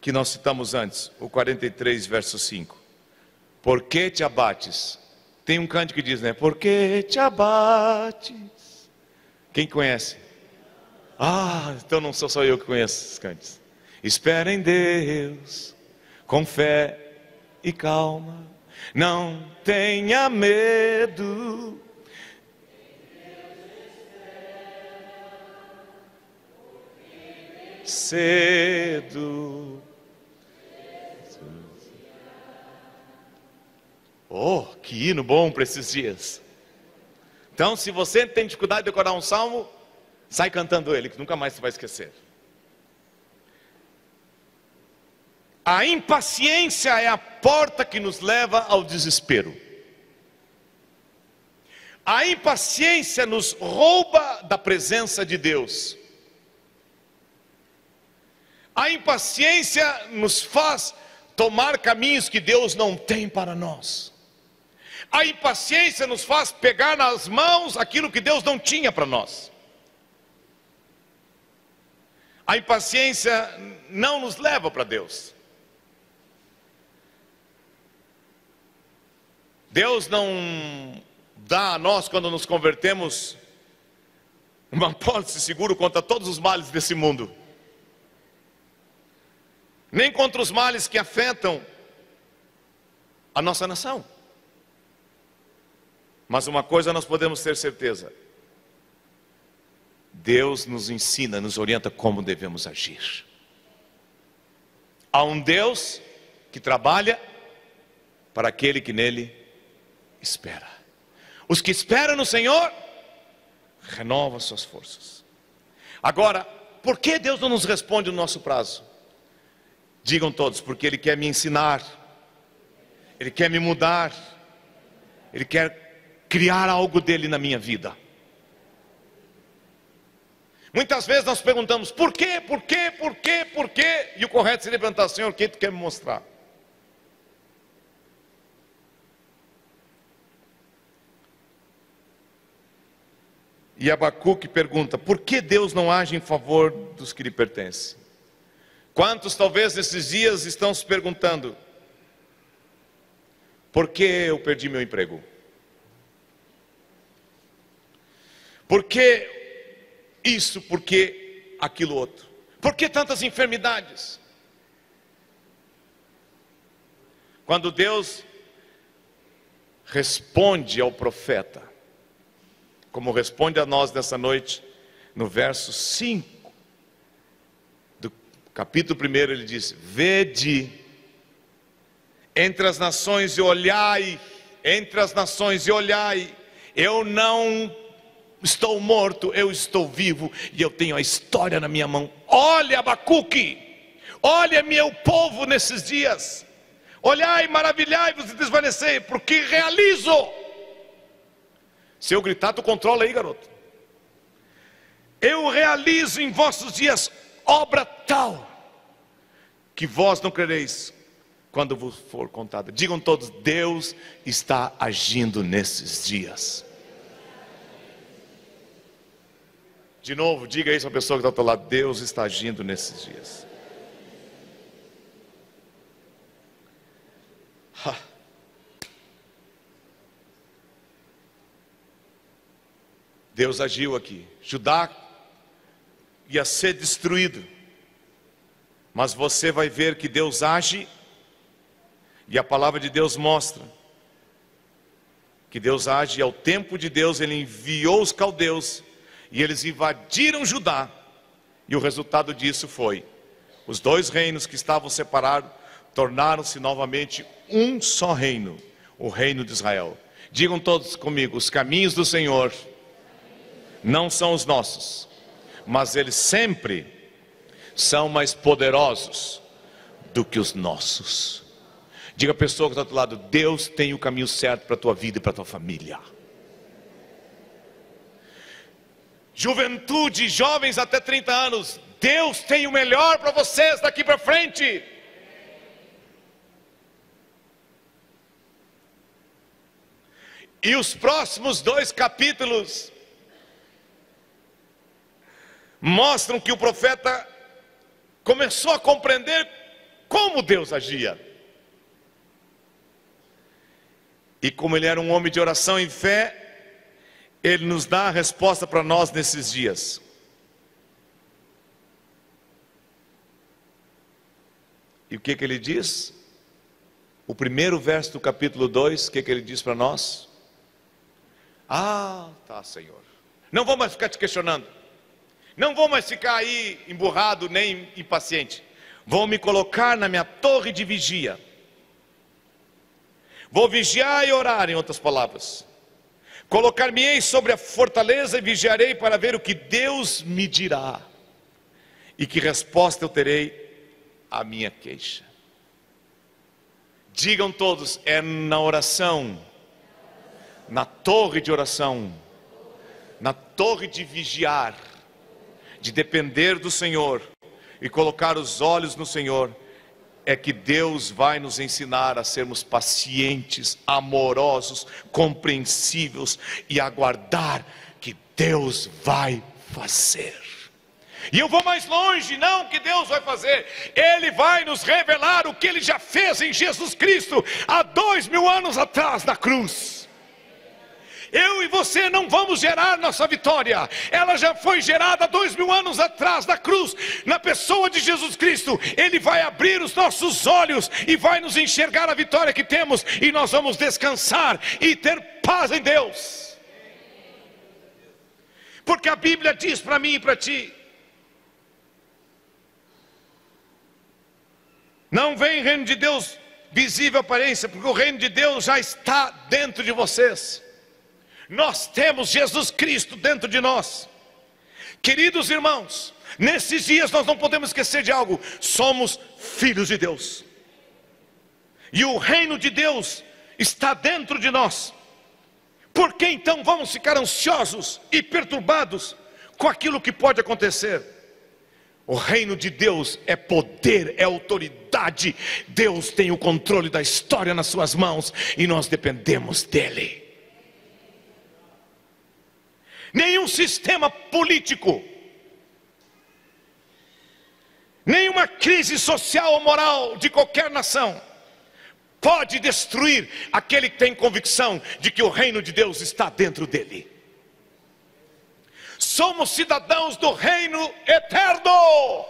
que nós citamos antes, o 43, verso 5. Por que te abates? Tem um cântico que diz, né? Por que te abates? Quem conhece? Então não sou só eu que conheço esses cânticos. Espera em Deus, com fé e calma, não tenha medo. Cedo. Oh, que hino bom para esses dias. Então, se você tem dificuldade de decorar um salmo, sai cantando ele, que nunca mais você vai esquecer. A impaciência é a porta que nos leva ao desespero. A impaciência nos rouba da presença de Deus. A impaciência nos faz tomar caminhos que Deus não tem para nós. A impaciência nos faz pegar nas mãos aquilo que Deus não tinha para nós. A impaciência não nos leva para Deus. Deus não dá a nós, quando nos convertemos, uma pólice de seguro contra todos os males desse mundo, nem contra os males que afetam a nossa nação. Mas uma coisa nós podemos ter certeza: Deus nos ensina, nos orienta como devemos agir. Há um Deus que trabalha para aquele que nele espera. Os que esperam no Senhor renovam suas forças. Agora, por que Deus não nos responde no nosso prazo? Digam todos: porque Ele quer me ensinar, Ele quer me mudar, Ele quer criar algo dele na minha vida. Muitas vezes nós perguntamos: por quê, por quê, por quê, por quê? E o correto seria perguntar: Senhor, o que tu quer me mostrar? E Abacuque pergunta: por que Deus não age em favor dos que lhe pertencem? Quantos talvez nesses dias estão se perguntando: por que eu perdi meu emprego? Por que isso? Por que aquilo outro? Por que tantas enfermidades? Quando Deus responde ao profeta, como responde a nós nessa noite, no verso 5 do capítulo 1, ele diz: vede entre as nações e olhai, entre as nações e olhai, eu não estou morto, eu estou vivo e eu tenho a história na minha mão. Olha, Abacuque, olha meu povo nesses dias, olhai, maravilhai-vos e desvanecei, porque realizo Se eu gritar, tu controla aí, garoto. Eu realizo em vossos dias obra tal, que vós não crereis quando vos for contada. Digam todos: Deus está agindo nesses dias. De novo, diga isso à pessoa que está ao teu lado: Deus está agindo nesses dias. Deus agiu aqui. Judá ia ser destruído, mas você vai ver que Deus age, e a palavra de Deus mostra que Deus age. E ao tempo de Deus Ele enviou os caldeus, e eles invadiram Judá, e o resultado disso foi: os dois reinos que estavam separados tornaram-se novamente um só reino, o reino de Israel. Digam todos comigo: os caminhos do Senhor não são os nossos, mas eles sempre são mais poderosos do que os nossos. Diga à pessoa que está do outro lado: Deus tem o caminho certo para a tua vida e para a tua família. Juventude, jovens até 30 anos, Deus tem o melhor para vocês daqui para frente. E os próximos 2 capítulos mostram que o profeta começou a compreender como Deus agia. E como ele era um homem de oração e fé, ele nos dá a resposta para nós nesses dias. E o que ele diz? O primeiro verso do capítulo 2, o que ele diz para nós? Ah, tá, Senhor, não vou mais ficar te questionando, não vou mais ficar aí emburrado nem impaciente. Vou me colocar na minha torre de vigia. Vou vigiar e orar, em outras palavras. Colocar-me-ei sobre a fortaleza e vigiarei para ver o que Deus me dirá, e que resposta eu terei à minha queixa. Digam todos: é na oração, na torre de oração, na torre de vigiar, de depender do Senhor e colocar os olhos no Senhor, é que Deus vai nos ensinar a sermos pacientes, amorosos, compreensíveis e aguardar que Deus vai fazer. E eu vou mais longe, não que Deus vai fazer, Ele vai nos revelar o que Ele já fez em Jesus Cristo há 2000 anos atrás na cruz. Eu e você não vamos gerar nossa vitória, ela já foi gerada 2000 anos atrás na cruz, na pessoa de Jesus Cristo. Ele vai abrir os nossos olhos e vai nos enxergar a vitória que temos, e nós vamos descansar e ter paz em Deus. Porque a Bíblia diz para mim e para ti: não vem reino de Deus visível aparência, porque o reino de Deus já está dentro de vocês. Nós temos Jesus Cristo dentro de nós. Queridos irmãos, nesses dias nós não podemos esquecer de algo: somos filhos de Deus, e o reino de Deus está dentro de nós. Por que então vamos ficar ansiosos e perturbados com aquilo que pode acontecer? O reino de Deus é poder, é autoridade. Deus tem o controle da história nas suas mãos, e nós dependemos dEle. Nenhum sistema político, nenhuma crise social ou moral de qualquer nação pode destruir aquele que tem convicção de que o reino de Deus está dentro dele. Somos cidadãos do reino eterno,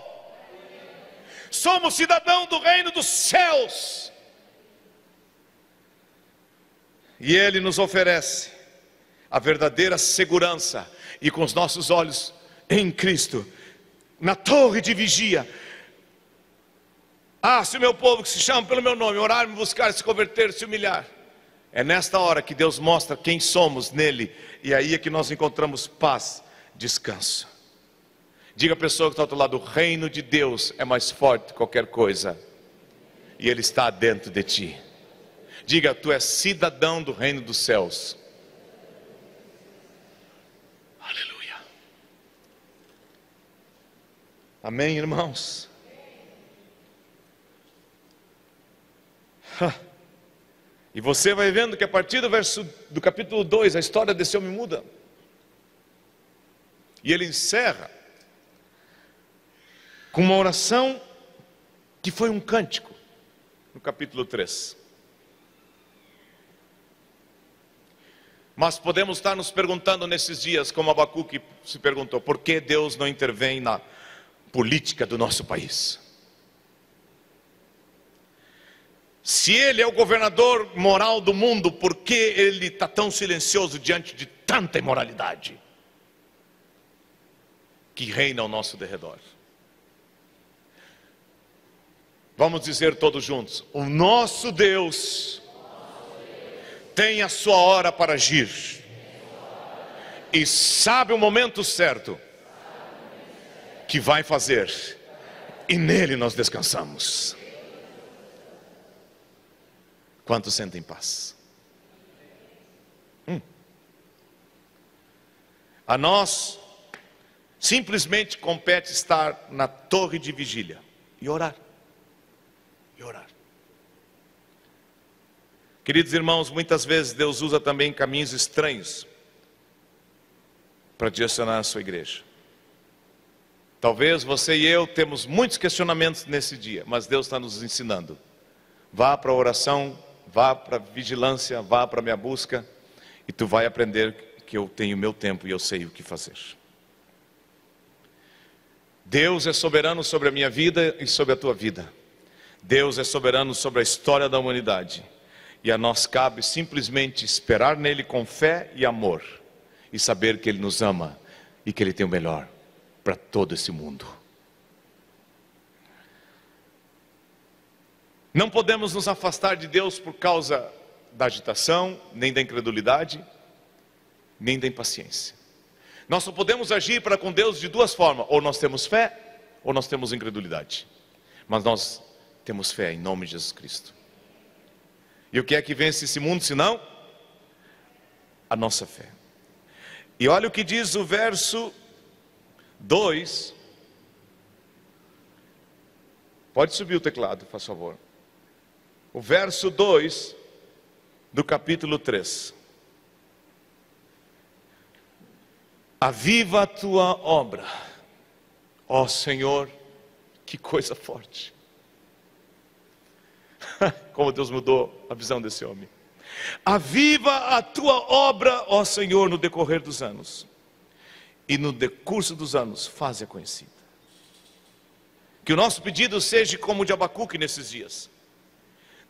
somos cidadãos do reino dos céus, e Ele nos oferece a verdadeira segurança, e com os nossos olhos em Cristo, na torre de vigia. Ah, se o meu povo que se chama pelo meu nome orar, me buscar, se converter, se humilhar, é nesta hora que Deus mostra quem somos nele, e aí é que nós encontramos paz, descanso. Diga à pessoa que está ao outro lado: o reino de Deus é mais forte que qualquer coisa, e Ele está dentro de ti. Diga: tu és cidadão do reino dos céus. Amém, irmãos? E você vai vendo que a partir do capítulo 2, a história desse homem muda. E ele encerra com uma oração que foi um cântico, no capítulo 3. Mas podemos estar nos perguntando nesses dias, como Abacuque se perguntou, por que Deus não intervém na política do nosso país? Se Ele é o governador moral do mundo, por que Ele está tão silencioso diante de tanta imoralidade que reina ao nosso derredor? Vamos dizer todos juntos: o nosso Deus tem a sua hora para agir e sabe o momento certo que vai fazer, e nele nós descansamos. Quantos sentem paz? A nós simplesmente compete estar na torre de vigília e orar. E orar. Queridos irmãos, muitas vezes Deus usa também caminhos estranhos para direcionar a sua igreja. Talvez você e eu temos muitos questionamentos nesse dia, mas Deus está nos ensinando. Vá para a oração, vá para a vigilância, vá para a minha busca, e tu vai aprender que eu tenho meu tempo e eu sei o que fazer. Deus é soberano sobre a minha vida e sobre a tua vida. Deus é soberano sobre a história da humanidade. E a nós cabe simplesmente esperar nele com fé e amor, e saber que Ele nos ama e que Ele tem o melhor para todo esse mundo. Não podemos nos afastar de Deus por causa da agitação, nem da incredulidade, nem da impaciência. Nós só podemos agir para com Deus de duas formas: ou nós temos fé, ou nós temos incredulidade. Mas nós temos fé em nome de Jesus Cristo. E o que é que vence esse mundo senão a nossa fé? E olha o que diz o verso 2. Pode subir o teclado, por favor. O verso 2 do capítulo 3. Aviva a tua obra, ó Senhor. Que coisa forte. Como Deus mudou a visão desse homem. Aviva a tua obra, ó Senhor, no decorrer dos anos, e no decurso dos anos faze-a conhecida. Que o nosso pedido seja como o de Abacuque nesses dias.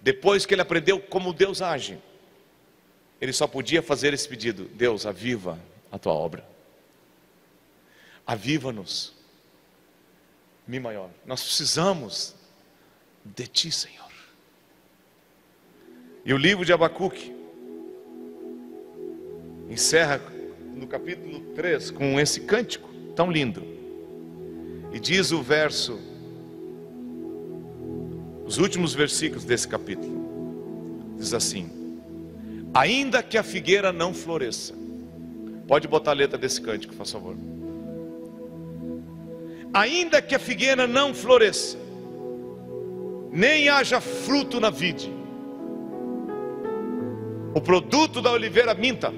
Depois que ele aprendeu como Deus age, ele só podia fazer esse pedido: Deus, aviva a tua obra. Aviva-nos. Mi maior. Nós precisamos de ti, Senhor. E o livro de Abacuque encerra no capítulo 3 com esse cântico tão lindo. E diz o verso, os últimos versículos desse capítulo, diz assim: ainda que a figueira não floresça. Pode botar a letra desse cântico, por favor. Ainda que a figueira não floresça, nem haja fruto na vide, o produto da oliveira minta,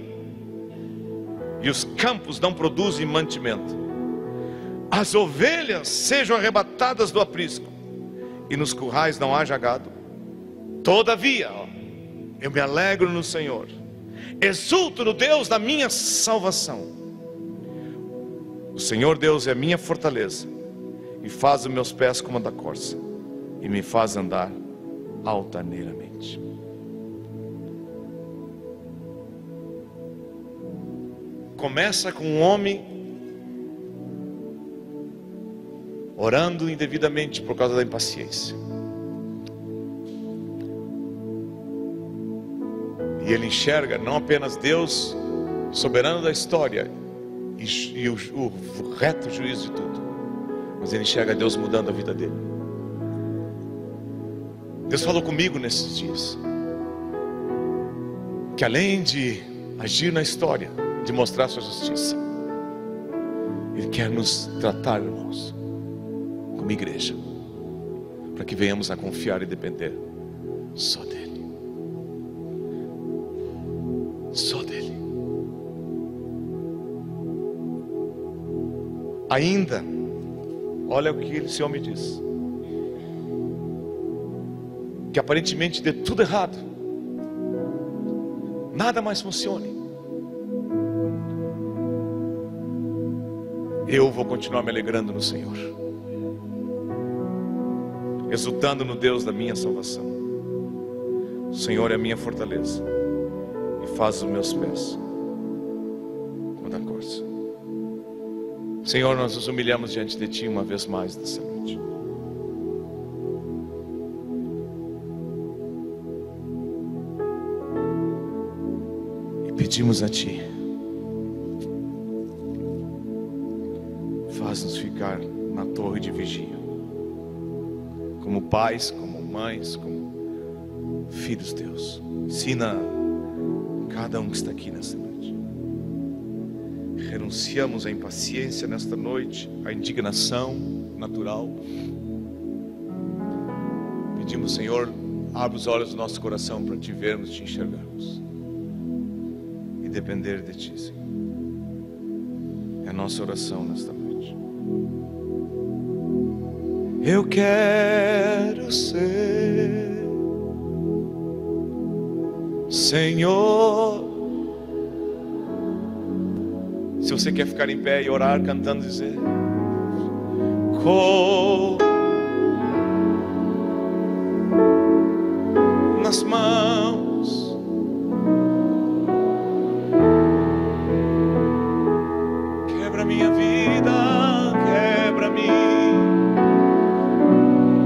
e os campos não produzem mantimento, as ovelhas sejam arrebatadas do aprisco, e nos currais não haja gado, todavia, eu me alegro no Senhor, exulto no Deus da minha salvação. O Senhor Deus é minha fortaleza, e faz os meus pés como a da corça, e me faz andar altaneiramente. Começa com um homem orando indevidamente por causa da impaciência. E ele enxerga não apenas Deus soberano da história e o reto juízo de tudo, mas ele enxerga Deus mudando a vida dele. Deus falou comigo nesses dias que além de agir na história, de mostrar sua justiça, Ele quer nos tratar, irmãos, como igreja, para que venhamos a confiar e depender só dEle. Só dEle. Ainda, olha o que esse homem diz: que aparentemente dê tudo errado, nada mais funcione, eu vou continuar me alegrando no Senhor, exultando no Deus da minha salvação. O Senhor é a minha fortaleza e faz os meus pés andar corça. Senhor, nós nos humilhamos diante de Ti uma vez mais nessa noite. E pedimos a Ti, faz-nos ficar na torre de vigia, como pais, como mães, como filhos Teus. Ensina cada um que está aqui nesta noite. Renunciamos à impaciência nesta noite, à indignação natural. Pedimos, Senhor, abre os olhos do nosso coração para Te vermos, Te enxergarmos e depender de Ti, Senhor. É a nossa oração nesta noite. Eu quero ser, Senhor. Se você quer ficar em pé e orar cantando, dizer: nas mãos quebra minha vida, quebra-me,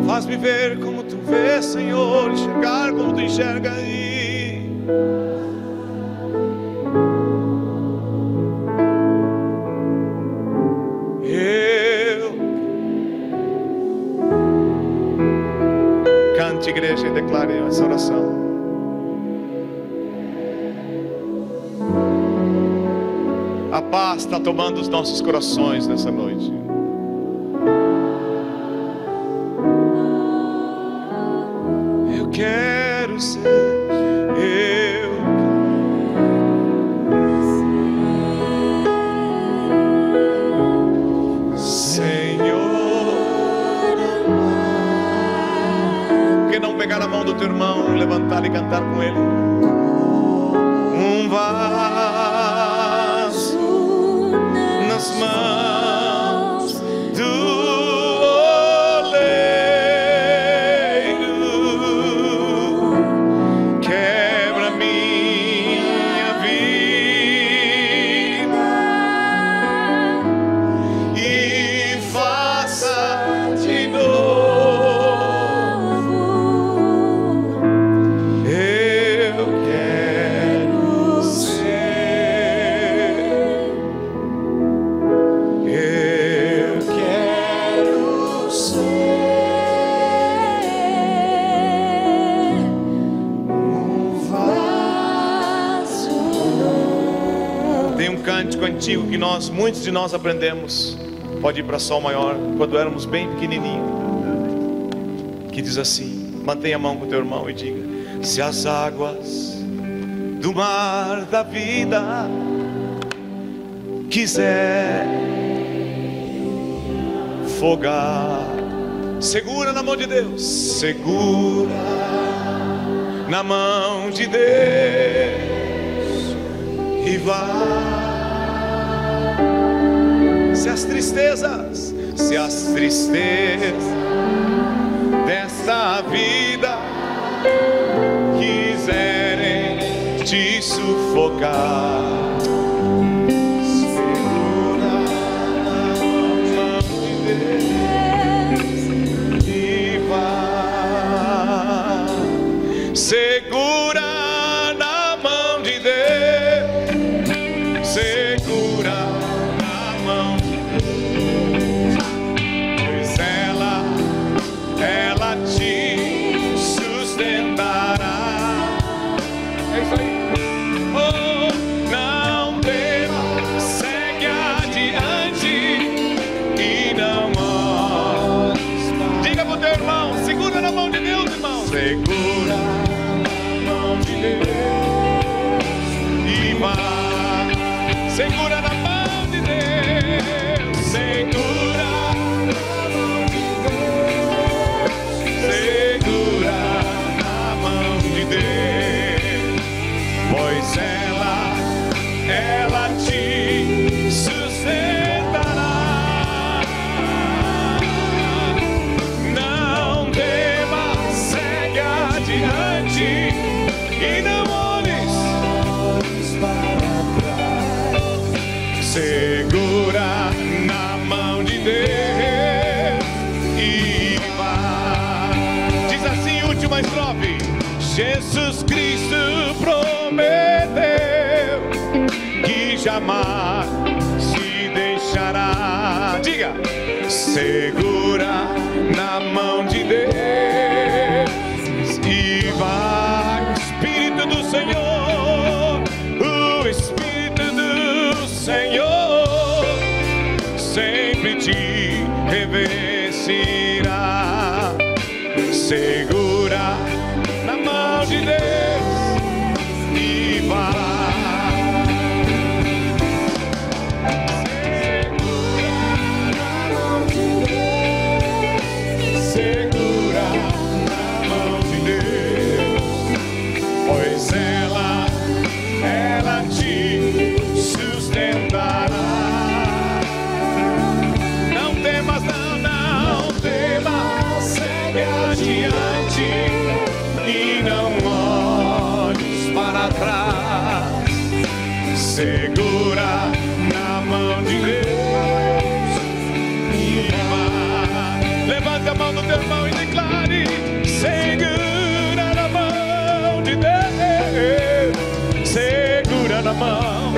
faz-me ver como Tu vês, Senhor, enxergar como Tu enxerga aí. Igreja, e declare essa oração. A paz está tomando os nossos corações nessa noite. Eu quero ser, pegar a mão do teu irmão, levantar e cantar com ele. Um vaso nas mãos do oleiro, quebra minha vida e faça de novo. Antigo que muitos de nós aprendemos, pode ir para sol maior, quando éramos bem pequenininhos, que diz assim: mantenha a mão com o teu irmão e diga: se as águas do mar da vida quiser fogar, segura na mão de Deus, segura na mão de Deus e vai. Se as tristezas desta vida quiserem te sufocar, segura na mão de Deus e vai. Segura na mão de Deus, segura na mão de Deus, pois ela te sustentará. É isso aí. Oh, não tema, segue adiante e não olhe Segura na mão de Deus, segura na mão de Deus, segura na mão de Deus, pois ela te sustentará. Não temas, segue adiante e não olhes para trás. Segura na mão de Deus e vai. Diz assim, última estrofe. Jesus Cristo prometeu que jamais se deixará. Diga, segura na mão de Deus e vai. Espírito do Senhor, o Espírito do Senhor sempre te revestirá. Segura na mão de Deus e vai. Segura na mão de Deus, pois ela te sustentará. Não temas, não temas, segue adiante e não olhes para trás. Segura na mão de Deus e vai. Levanta a mão do teu irmão e declare: segura na mão de Deus, segura na mão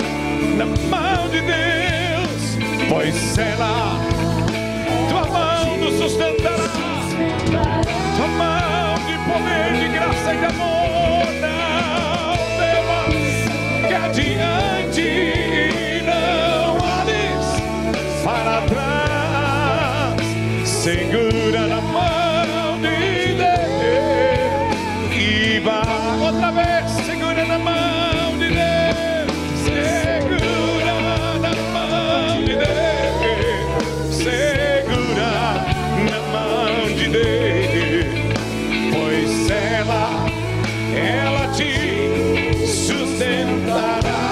de Deus, pois ela, tua mão nos sustentará, tua mão de poder, de graça e de amor. Não temas, que adiante e não olhes para trás. Segura na mão de Deus e vai. Outra vez, segura na mão de Deus, segura na mão de Deus, segura na mão de Deus, pois ela te sustentará.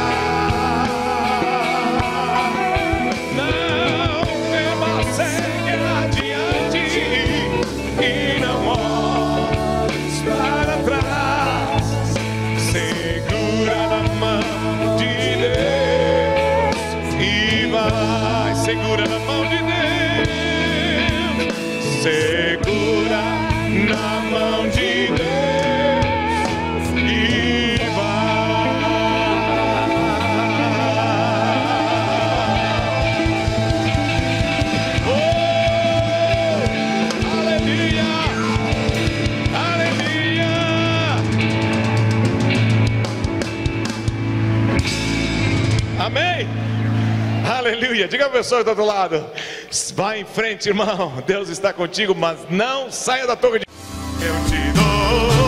Não temas, segue adiante e não olhes para trás. Segura na mão de Deus e vai. Segura na mão de Deus, segura na mão de Deus e vai. Oh, aleluia, aleluia. Amém. Aleluia. Diga a pessoa do outro lado: vai em frente, irmão. Deus está contigo, mas não saia da torre de... Eu te dou